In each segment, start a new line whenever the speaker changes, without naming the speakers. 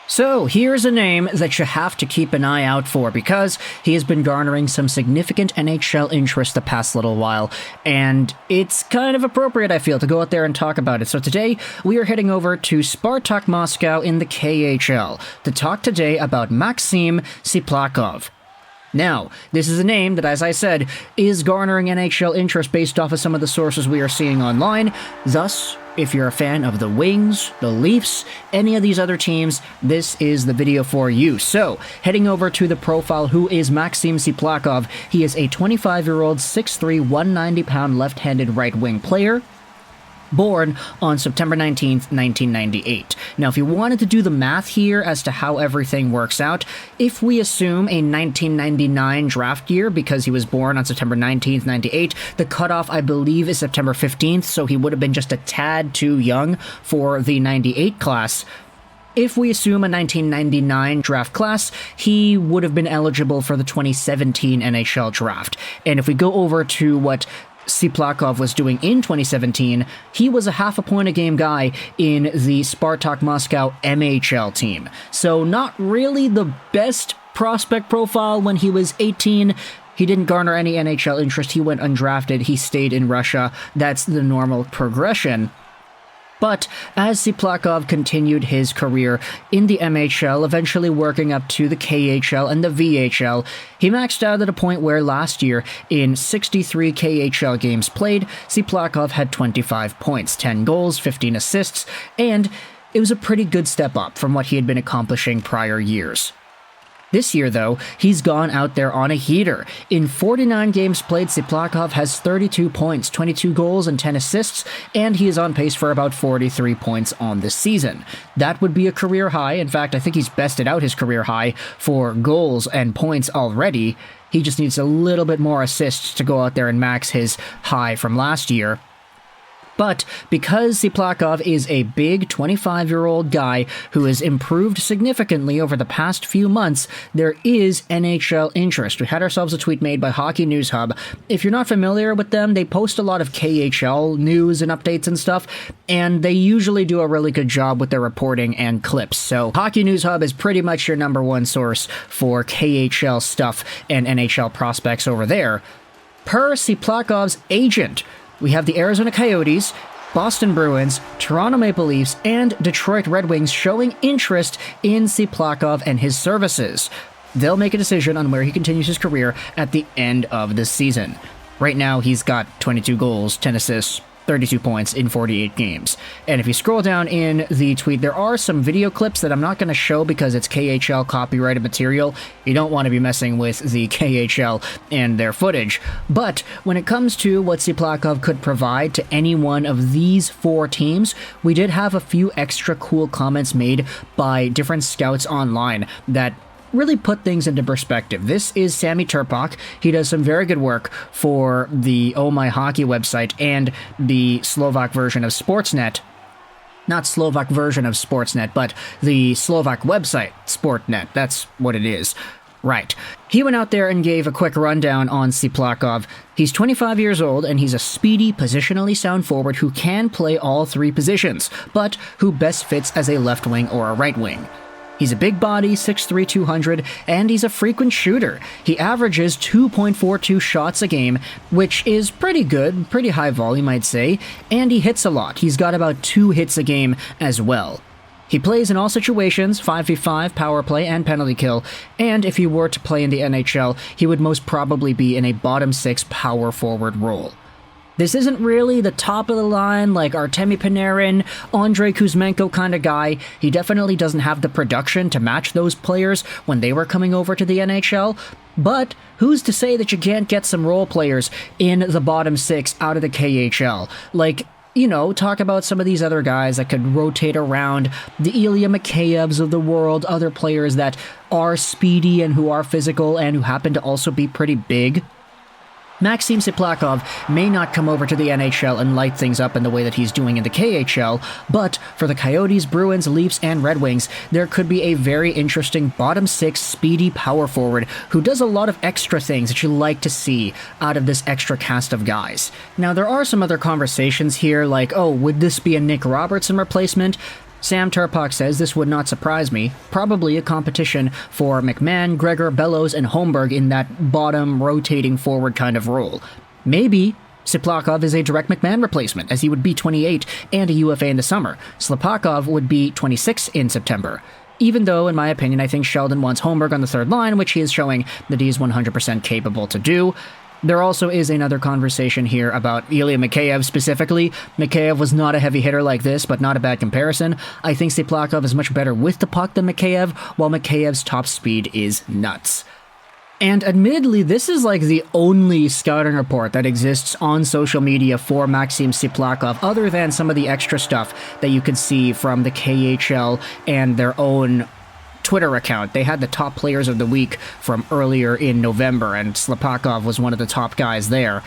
So, here's a name that you have to keep an eye out for because he has been garnering some significant NHL interest the past little while, and it's kind of appropriate, I feel, to go out there and talk about it. So today, we are heading over to Spartak Moscow in the KHL to talk today about Maxim Tsyplakov. Now, this is a name that, as I said, is garnering NHL interest based off of some of the sources we are seeing online. Thus, if you're a fan of the Wings, the Leafs, any of these other teams, this is the video for you. So, heading over to the profile, who is Maxim Tsyplakov. He is a 25-year-old, 6'3", 190-pound left-handed right-wing player, born on September 19th, 1998. Now, if you wanted to do the math here as to how everything works out, if we assume a 1999 draft year, because he was born on September 19th, 98, the cutoff, I believe, is September 15th, so he would have been just a tad too young for the 98 class. If we assume a 1999 draft class, he would have been eligible for the 2017 NHL Draft. And if we go over to what Tsyplakov was doing in 2017, he was a half a point a game guy in the Spartak Moscow MHL team. So not really the best prospect profile when he was 18. He didn't garner any NHL interest. He went undrafted. He stayed in Russia. That's the normal progression. But as Tsyplakov continued his career in the MHL, eventually working up to the KHL and the VHL, he maxed out at a point where last year, in 63 KHL games played, Tsyplakov had 25 points, 10 goals, 15 assists, and it was a pretty good step up from what he had been accomplishing prior years. This year, though, he's gone out there on a heater. In 49 games played, Tsyplakov has 32 points, 22 goals, and 10 assists, and he is on pace for about 43 points on the season. That would be a career high. In fact, I think he's bested out his career high for goals and points already. He just needs a little bit more assists to go out there and max his high from last year. But because Tsyplakov is a big 25-year-old guy who has improved significantly over the past few months, there is NHL interest. We had ourselves a tweet made by Hockey News Hub. If you're not familiar with them, they post a lot of KHL news and updates and stuff, and they usually do a really good job with their reporting and clips. So Hockey News Hub is pretty much your number one source for KHL stuff and NHL prospects over there. Per Tsyplakov's agent, we have the Arizona Coyotes, Boston Bruins, Toronto Maple Leafs, and Detroit Red Wings showing interest in Tsyplakov and his services. They'll make a decision on where he continues his career at the end of the season. Right now, he's got 22 goals, 10 assists, 32 points in 48 games. And if you scroll down in the tweet, there are some video clips that I'm not going to show because it's KHL copyrighted material. You don't want to be messing with the KHL and their footage. But when it comes to what Tsyplakov could provide to any one of these four teams, we did have a few extra cool comments made by different scouts online that really put things into perspective. This is Sammy Turpak. He does some very good work for the Oh My Hockey website and the Slovak version of Sportsnet. Not Slovak version of Sportsnet, but the Slovak website, Sportnet. That's what it is. Right. He went out there and gave a quick rundown on Tsyplakov. He's 25 years old, and he's a speedy, positionally sound forward who can play all three positions, but who best fits as a left wing or a right wing. He's a big body, 6'3", 200, and he's a frequent shooter. He averages 2.42 shots a game, which is pretty good, pretty high volume, I'd say, and he hits a lot. He's got about 2 hits a game as well. He plays in all situations, 5v5, power play, and penalty kill, and if he were to play in the NHL, he would most probably be in a bottom 6 power forward role. This isn't really the top of the line like Artemi Panarin, Andrei Kuzmenko kind of guy. He definitely doesn't have the production to match those players when they were coming over to the NHL. But who's to say that you can't get some role players in the bottom 6 out of the KHL? Like, you know, talk about some of these other guys that could rotate around, the Ilya Mikheyevs of the world, other players that are speedy and who are physical and who happen to also be pretty big. Maxim Tsyplakov may not come over to the NHL and light things up in the way that he's doing in the KHL, but for the Coyotes, Bruins, Leafs, and Red Wings, there could be a very interesting bottom 6 speedy power forward who does a lot of extra things that you like to see out of this extra cast of guys. Now, there are some other conversations here like, oh, would this be a Nick Robertson replacement? Sam Turpak says this would not surprise me. Probably a competition for McMahon, Gregor, Bellows, and Holmberg in that bottom rotating forward kind of role. Maybe Tsyplakov is a direct McMahon replacement, as he would be 28 and a UFA in the summer. Tsyplakov would be 26 in September. Even though, in my opinion, I think Sheldon wants Holmberg on the third line, which he is showing that he is 100% capable to do. There also is another conversation here about Ilya Mikheyev specifically. Mikheyev was not a heavy hitter like this, but not a bad comparison. I think Tsyplakov is much better with the puck than Mikheyev, while Mikheyev's top speed is nuts. And admittedly, this is like the only scouting report that exists on social media for Maxim Tsyplakov, other than some of the extra stuff that you could see from the KHL and their own Twitter account. They had the top players of the week from earlier in November, and Tsyplakov was one of the top guys there.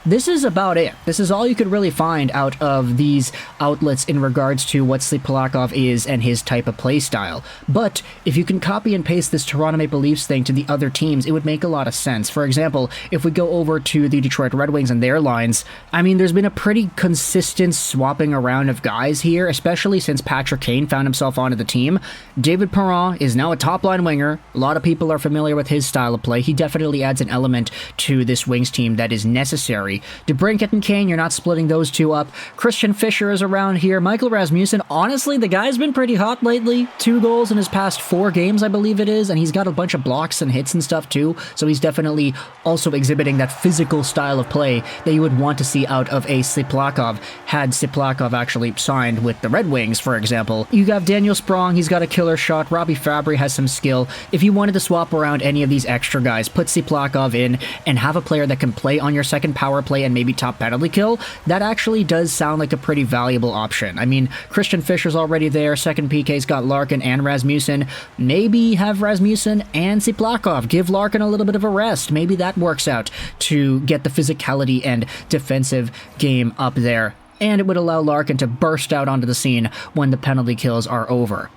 This is about it. This is all you could really find out of these outlets in regards to what Tsyplakov is and his type of play style. But if you can copy and paste this Toronto Maple Leafs thing to the other teams, it would make a lot of sense. For example, if we go over to the Detroit Red Wings and their lines, I mean, there's been a pretty consistent swapping around of guys here, especially since Patrick Kane found himself onto the team. David Perron is now a top-line winger. A lot of people are familiar with his style of play. He definitely adds an element to this Wings team that is necessary. DeBrincat and Kane, you're not splitting those two up. Christian Fischer is around here. Michael Rasmussen, honestly, the guy's been pretty hot lately. 2 goals in his past 4 games, I believe it is, and he's got a bunch of blocks and hits and stuff too, so he's definitely also exhibiting that physical style of play that you would want to see out of a Tsyplakov, had Tsyplakov actually signed with the Red Wings, for example. You have Daniel Sprong, he's got a killer shot. Robbie Fabry has some skill. If you wanted to swap around any of these extra guys, put Tsyplakov in and have a player that can play on your second power play and maybe top penalty kill, that actually does sound like a pretty valuable option. I mean, Christian Fischer's already there, second PK's got Larkin and Rasmussen. Maybe have Rasmussen and Tsyplakov, give Larkin a little bit of a rest. Maybe that works out to get the physicality and defensive game up there, and it would allow Larkin to burst out onto the scene when the penalty kills are over.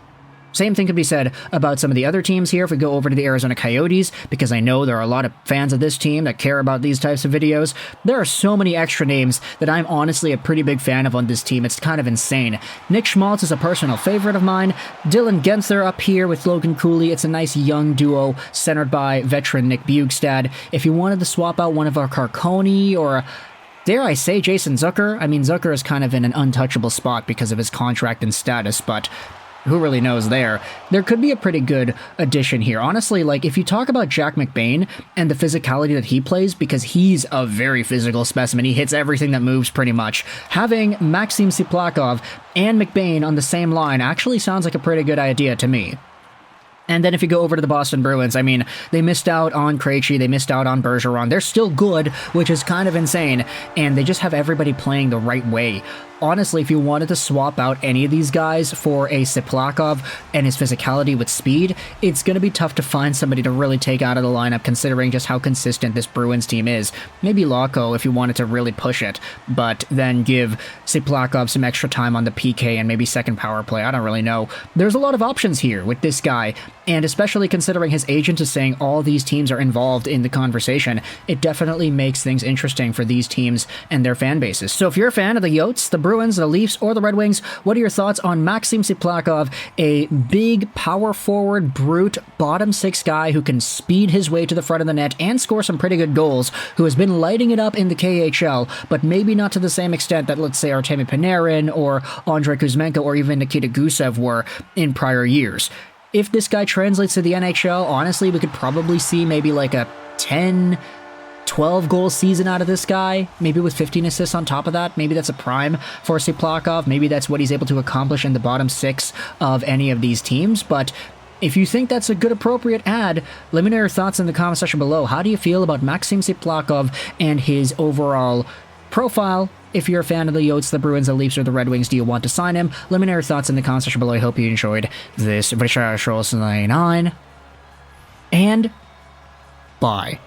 Same thing could be said about some of the other teams here if we go over to the Arizona Coyotes, because I know there are a lot of fans of this team that care about these types of videos. There are so many extra names that I'm honestly a pretty big fan of on this team. It's kind of insane. Nick Schmaltz is a personal favorite of mine. Dylan Gensler up here with Logan Cooley. It's a nice young duo centered by veteran Nick Bjugstad. If you wanted to swap out one of our Carconi or, dare I say, Jason Zucker? I mean, Zucker is kind of in an untouchable spot because of his contract and status, but who really knows there? There could be a pretty good addition here. Honestly, like, if you talk about Jack McBain and the physicality that he plays, because he's a very physical specimen, he hits everything that moves pretty much, having Maxim Tsyplakov and McBain on the same line actually sounds like a pretty good idea to me. And then if you go over to the Boston Bruins, I mean, they missed out on Krejci, they missed out on Bergeron. They're still good, which is kind of insane, and they just have everybody playing the right way. Honestly, if you wanted to swap out any of these guys for a Tsyplakov and his physicality with speed, it's going to be tough to find somebody to really take out of the lineup considering just how consistent this Bruins team is. Maybe Locko if you wanted to really push it, but then give Tsyplakov some extra time on the PK and maybe second power play. I don't really know. There's a lot of options here with this guy, and especially considering his agent is saying all these teams are involved in the conversation, it definitely makes things interesting for these teams and their fan bases. So if you're a fan of the Yotes, the Bruins, the Leafs, or the Red Wings, what are your thoughts on Maxim Tsyplakov, a big power forward, brute, bottom 6 guy who can speed his way to the front of the net and score some pretty good goals, who has been lighting it up in the KHL, but maybe not to the same extent that, let's say, Artemi Panarin or Andrei Kuzmenko or even Nikita Gusev were in prior years? If this guy translates to the NHL, honestly, we could probably see maybe like a 10-12 goal season out of this guy, maybe with 15 assists on top of that. Maybe that's a prime for Tsyplakov. Maybe that's what he's able to accomplish in the bottom 6 of any of these teams. But if you think that's a good, appropriate ad, let me know your thoughts in the comment section below. How do you feel about Maxim Tsyplakov and his overall profile? If you're a fan of the Yotes, the Bruins, the Leafs, or the Red Wings, do you want to sign him? Let me know your thoughts in the comment section below. I hope you enjoyed this video. And bye.